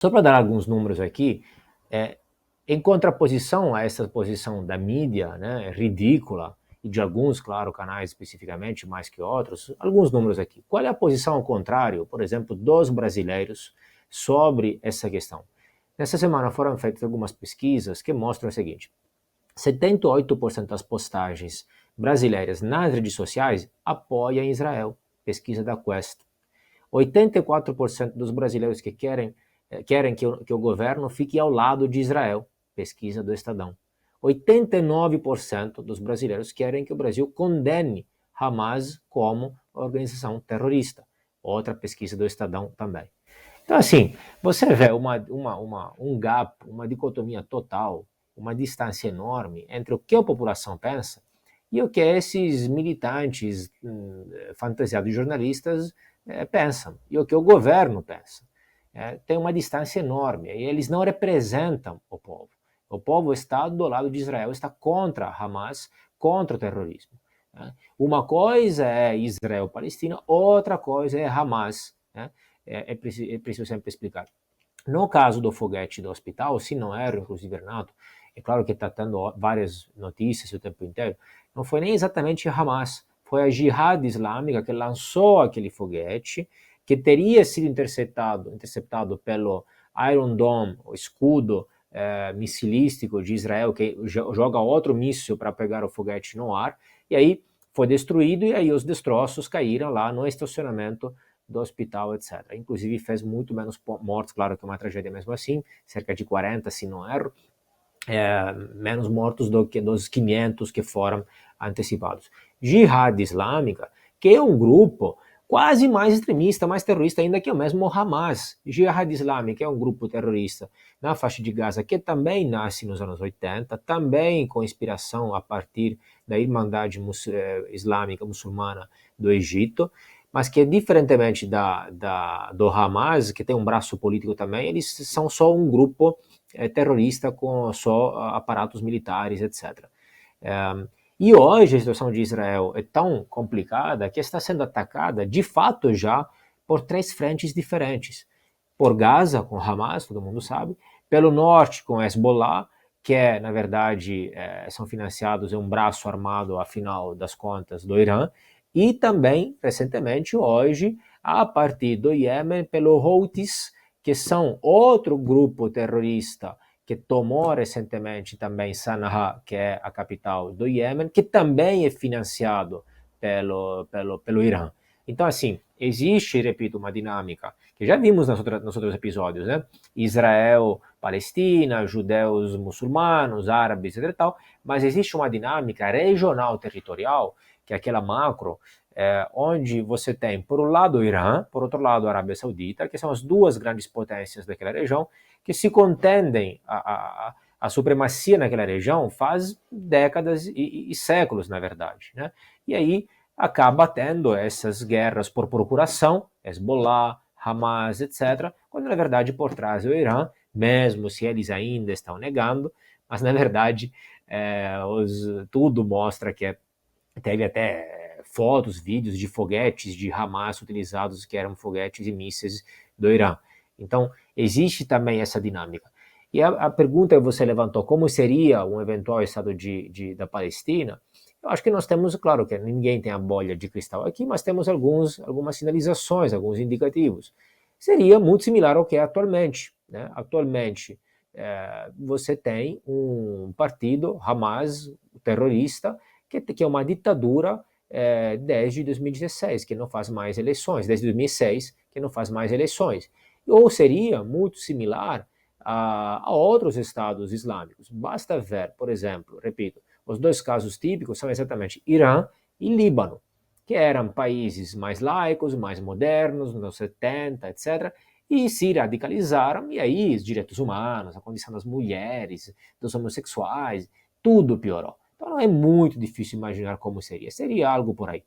Só para dar alguns números aqui, em contraposição a essa posição da mídia, né, ridícula, e de alguns, claro, canais especificamente, mais que outros, alguns números aqui. Qual é a posição ao contrário, por exemplo, dos brasileiros sobre essa questão? Nessa semana foram feitas algumas pesquisas que mostram o seguinte: 78% das postagens brasileiras nas redes sociais apoiam Israel, pesquisa da Quest. 84% dos brasileiros que querem que o governo fique ao lado de Israel, pesquisa do Estadão. 89% dos brasileiros querem que o Brasil condene Hamas como organização terrorista, outra pesquisa do Estadão também. Então, assim, você vê um gap, uma dicotomia total, uma distância enorme entre o que a população pensa e o que esses militantes fantasiados jornalistas pensam, e o que o governo pensa. Tem uma distância enorme, e eles não representam o povo. O povo está do lado de Israel, está contra Hamas, contra o terrorismo. Uma coisa é Israel-Palestina, outra coisa é Hamas. É preciso sempre explicar. No caso do foguete do hospital, se não era, inclusive, Renato, é claro que está tendo várias notícias o tempo inteiro, não foi nem exatamente Hamas, foi a Jihad Islâmica que lançou aquele foguete, que teria sido interceptado pelo Iron Dome, o escudo missilístico de Israel, que joga outro míssil para pegar o foguete no ar, e aí foi destruído, e aí os destroços caíram lá no estacionamento do hospital, etc. Inclusive fez muito menos mortos, claro que é uma tragédia mesmo assim, cerca de 40, se não erro, menos mortos do que dos 500 que foram antecipados. Jihad Islâmica, que é um grupo quase mais extremista, mais terrorista ainda que o mesmo Hamas. Jihad Islâmica é um grupo terrorista na faixa de Gaza que também nasce nos anos 80, também com inspiração a partir da Irmandade Islâmica Muçulmana do Egito, mas que, diferentemente do Hamas, que tem um braço político também, eles são só um grupo terrorista com só aparatos militares, etc. E hoje a situação de Israel é tão complicada que está sendo atacada, de fato já, por 3 frentes diferentes. Por Gaza, com Hamas, todo mundo sabe, pelo norte, com Hezbollah, que na verdade, são financiados, é um braço armado, afinal das contas, do Irã, e também, recentemente, hoje, a partir do Iêmen, pelo Houthis, que são outro grupo terrorista que tomou recentemente também Sanaa, que é a capital do Iêmen, que também é financiado pelo Irã. Então, assim, existe, repito, uma dinâmica que já vimos nos outros episódios, né? Israel, Palestina, judeus muçulmanos, árabes, etc. Tal, mas existe uma dinâmica regional territorial, que é aquela macro, onde você tem, por um lado, o Irã, por outro lado, a Arábia Saudita, que são as duas grandes potências daquela região, que se contendem a supremacia naquela região faz décadas e séculos, na verdade. Né? E aí acaba tendo essas guerras por procuração, Hezbollah, Hamas, etc., quando na verdade por trás é o Irã, mesmo se eles ainda estão negando, mas na verdade tudo mostra que teve até fotos, vídeos de foguetes de Hamas utilizados que eram foguetes e mísseis do Irã. Então, existe também essa dinâmica. E a pergunta que você levantou, como seria um eventual Estado da Palestina? Eu acho que nós temos, claro que ninguém tem a bolha de cristal aqui, mas temos algumas sinalizações, alguns indicativos. Seria muito similar ao que é atualmente. Né? Atualmente, você tem um partido, Hamas, terrorista, que é uma ditadura desde 2016, que não faz mais eleições, desde 2006, que não faz mais eleições. Ou seria muito similar a outros estados islâmicos. Basta ver, por exemplo, repito, os dois casos típicos são exatamente Irã e Líbano, que eram países mais laicos, mais modernos, nos 70, etc., e se radicalizaram, e aí os direitos humanos, a condição das mulheres, dos homossexuais, tudo piorou. Então não é muito difícil imaginar como seria. Seria algo por aí.